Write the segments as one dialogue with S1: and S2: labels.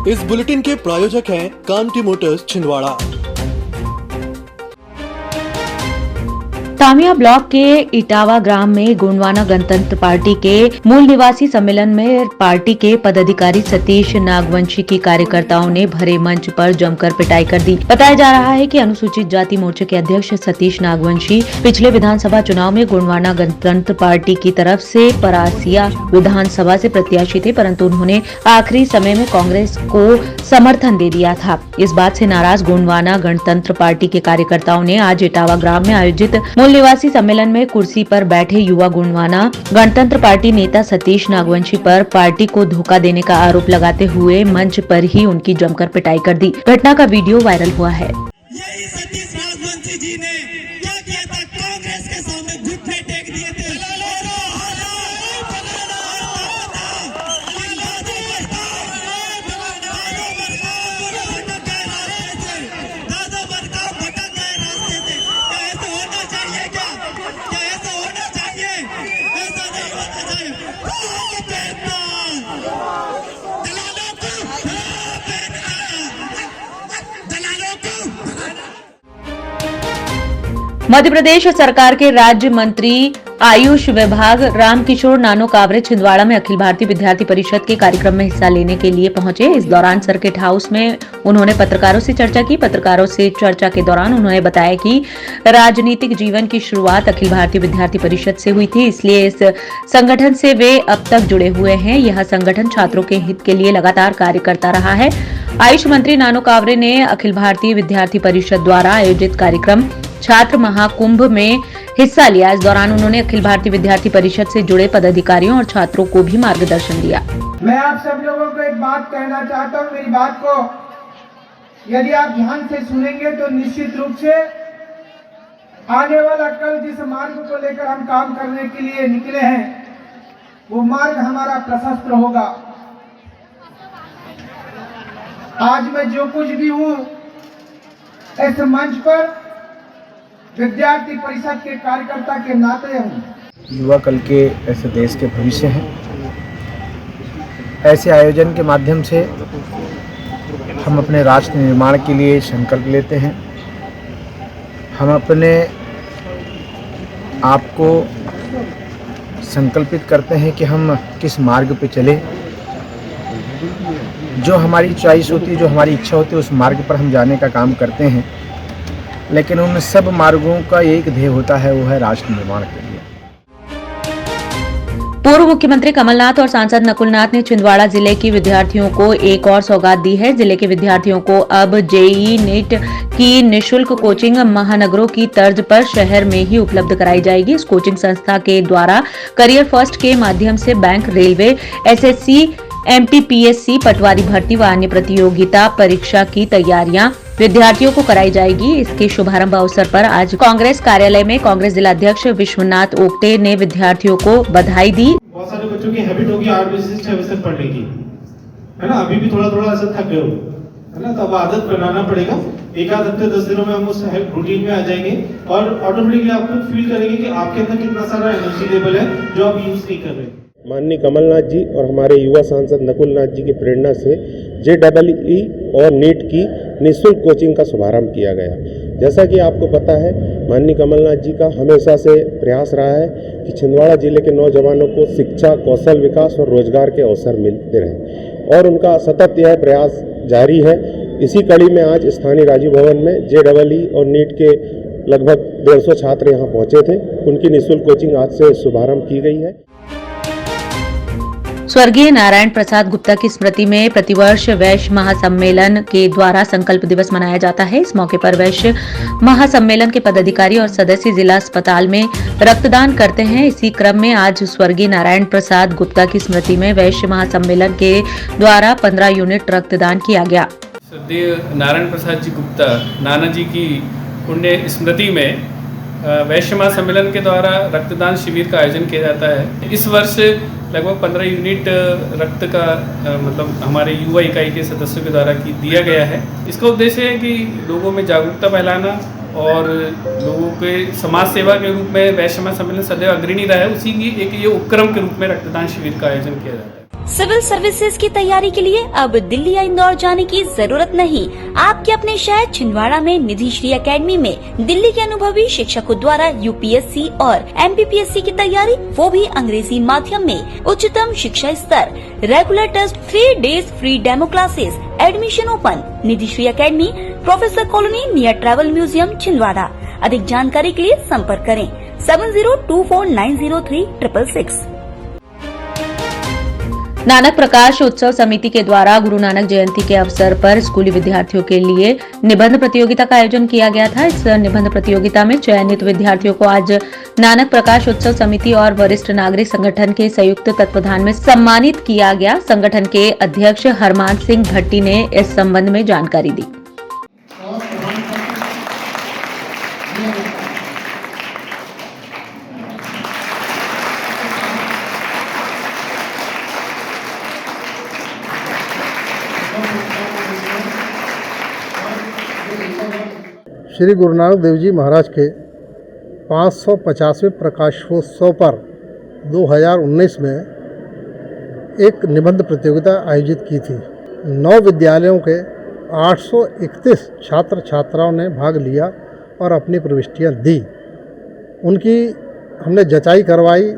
S1: इस बुलेटिन के प्रायोजक हैं कांटी मोटर्स छिंदवाड़ा।
S2: तामिया ब्लॉक के इटावा ग्राम में गोंडवाना गणतंत्र पार्टी के मूल निवासी सम्मेलन में पार्टी के पदाधिकारी सतीश नागवंशी की कार्यकर्ताओं ने भरे मंच पर जमकर पिटाई कर दी। बताया जा रहा है कि अनुसूचित जाति मोर्चे के अध्यक्ष सतीश नागवंशी पिछले विधानसभा चुनाव में गोंडवाना गणतंत्र पार्टी की तरफ से परासिया विधानसभा से प्रत्याशी थे, परंतु उन्होंने आखिरी समय में कांग्रेस को समर्थन दे दिया था। इस बात से नाराज गोंडवाना गणतंत्र पार्टी के कार्यकर्ताओं ने आज इटावा ग्राम में आयोजित निवासी सम्मेलन में कुर्सी पर बैठे युवा गोंडवाना गणतंत्र पार्टी नेता सतीश नागवंशी पर पार्टी को धोखा देने का आरोप लगाते हुए मंच पर ही उनकी जमकर पिटाई कर दी। घटना का वीडियो वायरल हुआ है।
S3: यही सतीश नागवंशी जी ने क्या किया था, कांग्रेस के सामने घुटने टेक दिए थे।
S2: मध्य प्रदेश सरकार के राज्य मंत्री आयुष विभाग रामकिशोर नानो कावरे छिंदवाड़ा में अखिल भारतीय विद्यार्थी परिषद के कार्यक्रम में हिस्सा लेने के लिए पहुंचे। इस दौरान सर्किट हाउस में उन्होंने पत्रकारों से चर्चा की। पत्रकारों से चर्चा के दौरान उन्होंने बताया कि राजनीतिक जीवन की शुरुआत अखिल भारतीय विद्यार्थी परिषद से हुई थी, इसलिए इस संगठन से वे अब तक जुड़े हुए हैं। यह संगठन छात्रों के हित के लिए लगातार कार्य करता रहा है। आयुष मंत्री नानो कावरे ने अखिल भारतीय विद्यार्थी परिषद द्वारा आयोजित कार्यक्रम छात्र महाकुंभ में हिस्सा लिया। इस दौरान उन्होंने अखिल भारतीय विद्यार्थी परिषद से जुड़े पदाधिकारियों और छात्रों को भी मार्गदर्शन दिया।
S4: मैं आप सब लोगों को एक बात कहना चाहता हूं। मेरी बात को यदि आप ध्यान से सुनेंगे तो निश्चित रूप से आने वाला कल जिस मार्ग को लेकर हम काम करने के लिए निकले हैं वो मार्ग हमारा प्रशस्त होगा। आज मैं जो कुछ भी हूं इस मंच पर विद्यार्थी परिषद के कार्यकर्ता के नाते हूँ।
S5: युवा कल के ऐसे देश के भविष्य हैं। ऐसे आयोजन के माध्यम से हम अपने राष्ट्र निर्माण के लिए संकल्प लेते हैं। हम अपने आप को संकल्पित करते हैं कि हम किस मार्ग पे चले। जो हमारी चॉइस होती है, जो हमारी इच्छा होती है, उस मार्ग पर हम जाने का काम करते हैं। लेकिन उन सब मार्गों का एक ध्येय होता है, वो है राष्ट्र निर्माण के लिए।
S2: पूर्व मुख्यमंत्री कमलनाथ और सांसद नकुलनाथ ने छिंदवाड़ा जिले के विद्यार्थियों को एक और सौगात दी है। जिले के विद्यार्थियों को अब जेईई नीट की निःशुल्क कोचिंग महानगरों की तर्ज पर शहर में ही उपलब्ध कराई जाएगी। इस कोचिंग संस्था के द्वारा करियर फर्स्ट के माध्यम से बैंक, रेलवे, एसएससी, एमपीपीएससी, पटवारी भर्ती व अन्य प्रतियोगिता परीक्षा की तैयारियां विद्यार्थियों को कराई जाएगी। इसके शुभारंभ अवसर पर आज कांग्रेस कार्यालय में कांग्रेस जिलाध्यक्ष विश्वनाथ ओक्टे ने विद्यार्थियों को बधाई दी।
S6: बहुत सारे बच्चों की हैबिट होगी 8 बजे से 6 बजे तक पढ़ने की, है ना। अभी भी थोड़ा थोड़ा ऐसा थक गए हो, है ना। तो अब आदत बनाना पड़ेगा। एक आध हफ्ते 10 दिनों में हम उस रूटीन में आ जाएंगे और ऑटोमेटिकली आप खुद फील करेंगे कि आपके अंदर कितना सारा एनर्जी लेवल है जो आप यूज नहीं कर रहे।
S7: माननीय कमलनाथ जी और हमारे युवा सांसद नकुलनाथ जी की प्रेरणा से जेईई और नीट की निःशुल्क कोचिंग का शुभारंभ किया गया। जैसा कि आपको पता है, माननीय कमलनाथ जी का हमेशा से प्रयास रहा है कि छिंदवाड़ा जिले के नौजवानों को शिक्षा, कौशल विकास और रोजगार के अवसर मिलते रहें और उनका सतत यह प्रयास जारी है। इसी कड़ी में आज स्थानीय राजीव भवन में जेईई और नीट के लगभग 150 छात्र यहाँ पहुँचे थे। उनकी निःशुल्क कोचिंग आज से शुभारंभ की गई है।
S2: स्वर्गीय नारायण प्रसाद गुप्ता की स्मृति में प्रतिवर्ष वैश्य महासम्मेलन के द्वारा संकल्प दिवस मनाया जाता है। इस मौके पर वैश्य महासम्मेलन के पदाधिकारी और सदस्य जिला अस्पताल में रक्तदान करते हैं। इसी क्रम में आज स्वर्गीय नारायण प्रसाद गुप्ता की स्मृति में वैश्य महासम्मेलन के द्वारा 15 यूनिट रक्तदान किया गया।
S8: श्रद्धेय नारायण प्रसाद जी गुप्ता नाना जी की पुण्य स्मृति में वैश्य महासम्मेलन के द्वारा रक्तदान शिविर का आयोजन किया जाता है। इस वर्ष लगभग 15 यूनिट रक्त का मतलब हमारे युवा इकाई के सदस्यों के द्वारा दिया गया है। इसका उद्देश्य है कि लोगों में जागरूकता फैलाना और लोगों के समाज सेवा के रूप में वैश्य महासम्मेलन सदैव अग्रणी रहा है, उसी की एक ये उपक्रम के रूप में रक्तदान शिविर का आयोजन किया जाता है।
S9: सिविल सर्विसेज की तैयारी के लिए अब दिल्ली या इंदौर जाने की जरूरत नहीं। आपके अपने शहर छिंदवाड़ा में निधि श्री एकेडमी में दिल्ली के अनुभवी शिक्षकों द्वारा यूपीएससी और एमपीपीएससी की तैयारी, वो भी अंग्रेजी माध्यम में। उच्चतम शिक्षा स्तर, regular test, 3 days free demo classes, admission open. Nidhi Shri academy, professor colony, near travel museum, Chhindwara. अधिक जानकारी के लिए संपर्क करें 7024903666।
S2: नानक प्रकाश उत्सव समिति के द्वारा गुरु नानक जयंती के अवसर पर स्कूली विद्यार्थियों के लिए निबंध प्रतियोगिता का आयोजन किया गया था। इस निबंध प्रतियोगिता में चयनित विद्यार्थियों को आज नानक प्रकाश उत्सव समिति और वरिष्ठ नागरिक संगठन के संयुक्त तत्वाधान में सम्मानित किया गया। संगठन के अध्यक्ष हरमान सिंह भट्टी ने इस संबंध में जानकारी दी।
S10: श्री गुरु नानक देव जी महाराज के 550वें प्रकाशोत्सव पर 2019 में एक निबंध प्रतियोगिता आयोजित की थी। 9 विद्यालयों के 831 छात्र छात्राओं ने भाग लिया और अपनी प्रविष्टियां दी। उनकी हमने जचाई करवाई।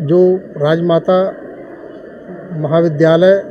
S10: जो राजमाता महाविद्यालय,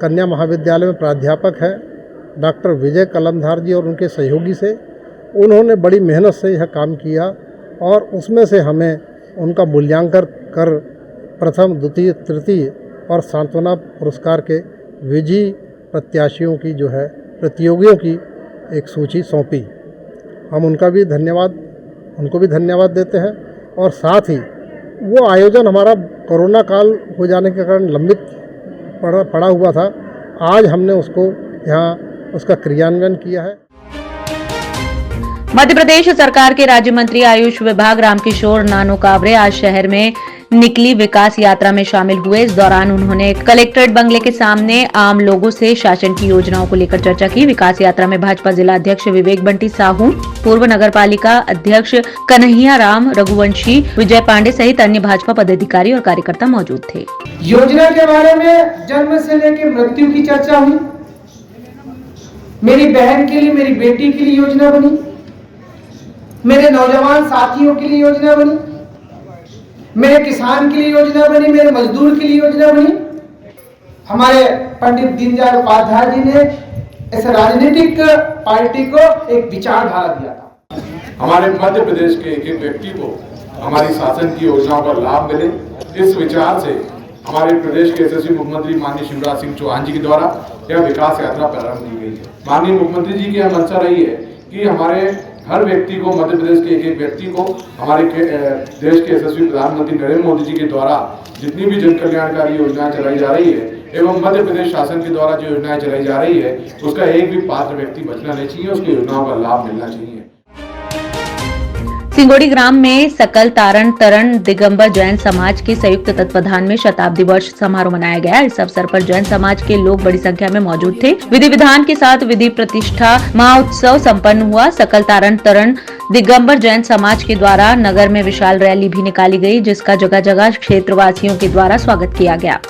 S10: कन्या महाविद्यालय में प्राध्यापक है डॉक्टर विजय कलमधार जी और उनके सहयोगी से, उन्होंने बड़ी मेहनत से यह काम किया और उसमें से हमें उनका मूल्यांकन कर प्रथम, द्वितीय, तृतीय और सांत्वना पुरस्कार के विजयी प्रत्याशियों की जो है प्रतियोगियों की एक सूची सौंपी। हम उनको भी धन्यवाद देते हैं। और साथ ही वो आयोजन हमारा कोरोना काल हो जाने के कारण लंबित पड़ा हुआ था। आज हमने उसको यहाँ उसका क्रियान्वयन किया है।
S2: मध्य प्रदेश सरकार के राज्य मंत्री आयुष विभाग रामकिशोर नानोकावरे आज शहर में निकली विकास यात्रा में शामिल हुए। इस दौरान उन्होंने कलेक्ट्रेट बंगले के सामने आम लोगों से शासन की योजनाओं को लेकर चर्चा की। विकास यात्रा में भाजपा जिला अध्यक्ष विवेक बंटी साहू, पूर्व नगरपालिका अध्यक्ष कन्हैया राम रघुवंशी, विजय पांडे सहित अन्य भाजपा पदाधिकारी और कार्यकर्ता मौजूद थे।
S4: योजना के बारे में जन्म से लेकर मृत्यु की चर्चा हुई। मेरी बहन के लिए, मेरी बेटी के लिए योजना बनी, मेरे नौजवान साथियों के लिए योजना बनी, मेरे किसान के लिए योजना बनी, मेरे मजदूर के लिए योजना बनी। हमारे पंडित दीनदयाल उपाध्याय जी ने इस राजनीतिक पार्टी को एक विचारधारा दिया था।
S11: हमारे मध्य प्रदेश के एक व्यक्ति को हमारी शासन की योजनाओं का लाभ मिले, इस विचार से हमारे प्रदेश के यशस्वी मुख्यमंत्री माननीय शिवराज सिंह चौहान जी के द्वारा यह विकास यात्रा प्रारंभ की गई है। माननीय मुख्यमंत्री जी की यह मंशा रही है कि हमारे हर व्यक्ति को, मध्य प्रदेश के एक व्यक्ति को हमारे देश के यशस्वी प्रधानमंत्री नरेंद्र मोदी जी के द्वारा जितनी भी जन कल्याणकारी योजनाएं चलाई जा रही है एवं मध्य प्रदेश शासन के द्वारा जो योजनाएं चलाई जा रही है उसका एक भी पात्र व्यक्ति बचना नहीं चाहिए, उसकी योजनाओं का लाभ मिलना चाहिए।
S2: सिंगोड़ी ग्राम में सकल तारण तरण दिगंबर जैन समाज के संयुक्त तत्वाधान में शताब्दी वर्ष समारोह मनाया गया। इस अवसर पर जैन समाज के लोग बड़ी संख्या में मौजूद थे। विधि विधान के साथ विधि प्रतिष्ठा महोत्सव संपन्न हुआ। सकल तारण तरण दिगंबर जैन समाज के द्वारा नगर में विशाल रैली भी निकाली गई, जिसका जगह जगह क्षेत्रवासियों के द्वारा स्वागत किया गया।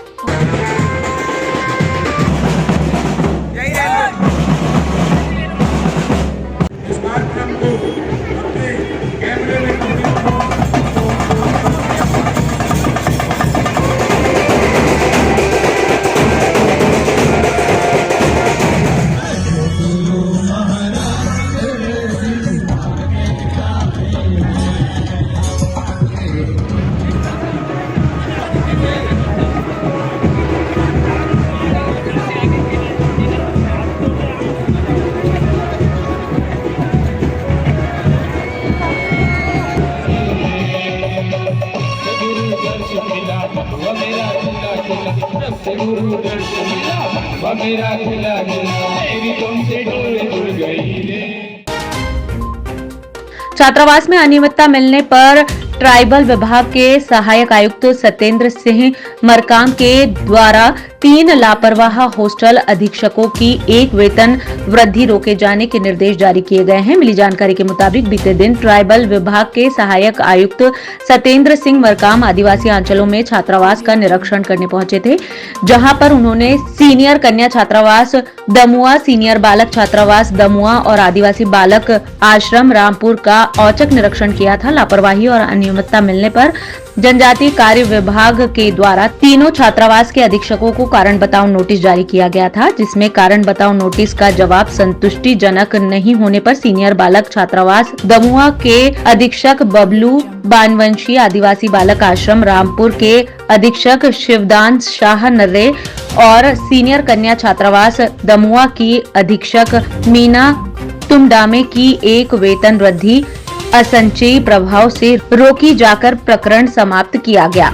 S2: छात्रावास में अनियमितता मिलने पर ट्राइबल विभाग के सहायक आयुक्त सत्येंद्र सिंह मरकाम के द्वारा 3 लापरवाह हॉस्टल अधीक्षकों की 1 वेतन वृद्धि रोके जाने के निर्देश जारी किए गए हैं। मिली जानकारी के मुताबिक बीते दिन ट्राइबल विभाग के सहायक आयुक्त सत्येंद्र सिंह मरकाम आदिवासी अंचलों में छात्रावास का निरीक्षण करने पहुंचे थे, जहां पर उन्होंने सीनियर कन्या छात्रावास दमुआ, सीनियर बालक छात्रावास दमुआ और आदिवासी बालक आश्रम रामपुर का औचक निरीक्षण किया था। लापरवाही और अनियमितता मिलने पर जनजातीय कार्य विभाग के द्वारा तीनों छात्रावास के अधीक्षकों को कारण बताओ नोटिस जारी किया गया था, जिसमें कारण बताओ नोटिस का जवाब संतुष्टिजनक नहीं होने पर सीनियर बालक छात्रावास दमुआ के अधीक्षक बबलू बानवंशी, आदिवासी बालक आश्रम रामपुर के अधीक्षक शिवदान शाह नर्रे और सीनियर कन्या छात्रावास दमुआ की अधीक्षक मीना तुमडामे की 1 वेतन वृद्धि असंचयी प्रभाव से रोकी जाकर प्रकरण समाप्त किया गया।